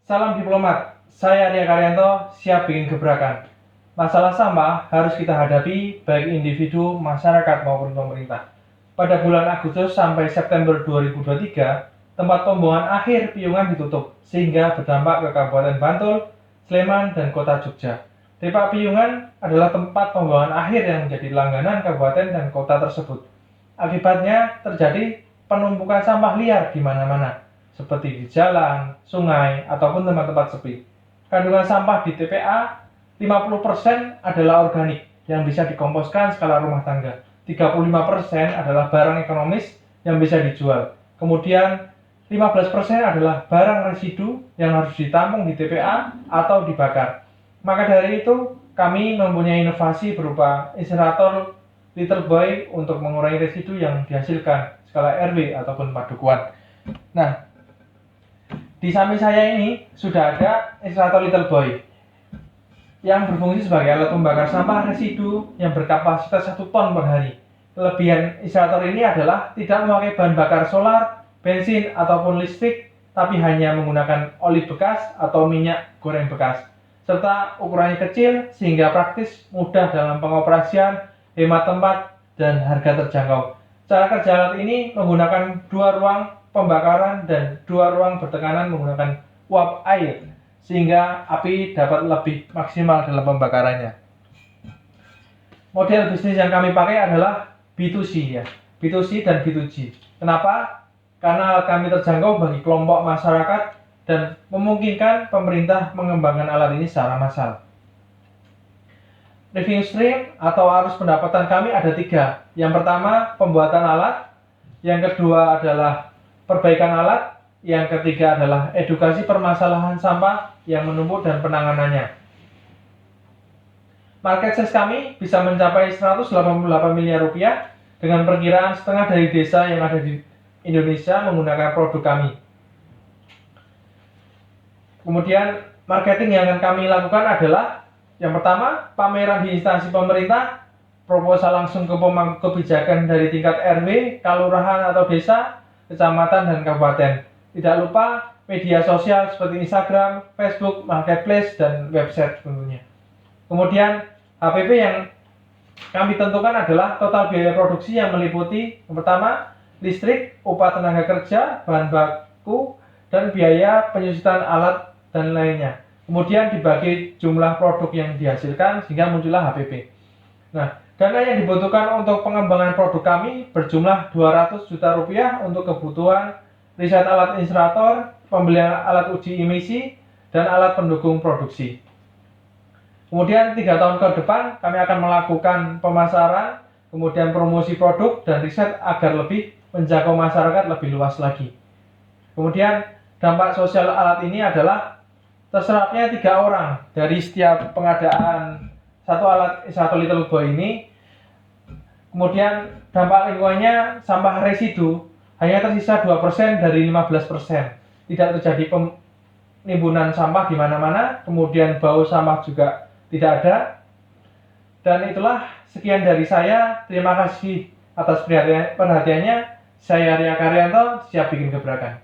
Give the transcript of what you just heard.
Salam diplomat, saya Arya Karyanto, siap bikin gebrakan. Masalah sampah harus kita hadapi baik individu, masyarakat maupun pemerintah. Pada bulan Agustus sampai September 2023, tempat pembuangan akhir Piungan ditutup sehingga berdampak ke Kabupaten Bantul, Sleman, dan Kota Jogja. Depak Piungan adalah tempat pembuangan akhir yang menjadi langganan kabupaten dan kota tersebut. Akibatnya terjadi penumpukan sampah liar di mana-mana, seperti di jalan, sungai, ataupun tempat-tempat sepi. Kandungan sampah di TPA 50% adalah organik yang bisa dikomposkan skala rumah tangga. 35% adalah barang ekonomis yang bisa dijual. Kemudian 15% adalah barang residu yang harus ditampung di TPA atau dibakar. Maka dari itu, kami mempunyai inovasi berupa insinerator Little Boy untuk mengurangi residu yang dihasilkan skala RW ataupun padukuan. Nah, di samping saya ini sudah ada insinerator Little Boy yang berfungsi sebagai alat pembakar sampah residu yang berkapasitas 1 ton per hari. Kelebihan insinerator ini adalah tidak memakai bahan bakar solar, bensin, ataupun listrik, tapi hanya menggunakan oli bekas atau minyak goreng bekas. Serta ukurannya kecil sehingga praktis, mudah dalam pengoperasian, hemat tempat, dan harga terjangkau. Cara kerja alat ini menggunakan 2 ruang pembakaran dan 2 ruang bertekanan menggunakan uap air sehingga api dapat lebih maksimal dalam pembakarannya. Model bisnis yang kami pakai adalah B2C ya, B2C dan B2G. Kenapa? Karena kami terjangkau bagi kelompok masyarakat dan memungkinkan pemerintah mengembangkan alat ini secara massal. Revenue stream atau arus pendapatan kami ada 3. Yang pertama, pembuatan alat. Yang kedua adalah perbaikan alat. Yang ketiga adalah edukasi permasalahan sampah yang menumpuk dan penanganannya. Market size kami bisa mencapai 188 miliar rupiah dengan perkiraan setengah dari desa yang ada di Indonesia menggunakan produk kami. Kemudian marketing yang akan kami lakukan adalah yang pertama, pameran di instansi pemerintah, proposal langsung ke pemangku kebijakan dari tingkat RW, kelurahan atau desa, kecamatan, dan kabupaten. Tidak lupa media sosial seperti Instagram, Facebook, Marketplace, dan website tentunya. Kemudian HPP yang kami tentukan adalah total biaya produksi yang meliputi yang pertama, listrik, upah tenaga kerja, bahan baku, dan biaya penyusutan alat dan lainnya. Kemudian dibagi jumlah produk yang dihasilkan sehingga muncullah HPP. Nah, dana yang dibutuhkan untuk pengembangan produk kami berjumlah 200 juta rupiah untuk kebutuhan riset alat insinerator, pembelian alat uji emisi, dan alat pendukung produksi. Kemudian 3 tahun ke depan kami akan melakukan pemasaran, kemudian promosi produk dan riset agar lebih menjangkau masyarakat lebih luas lagi. Kemudian dampak sosial alat ini adalah terserapnya 3 orang dari setiap pengadaan satu alat insinerator Little Boy ini. Kemudian dampak lingkungannya sampah residu hanya tersisa 2% dari 15%. Tidak terjadi penimbunan sampah di mana-mana, kemudian bau sampah juga tidak ada. Dan itulah sekian dari saya. Terima kasih atas perhatiannya. Saya Arya Karyanto, siap bikin gebrakan.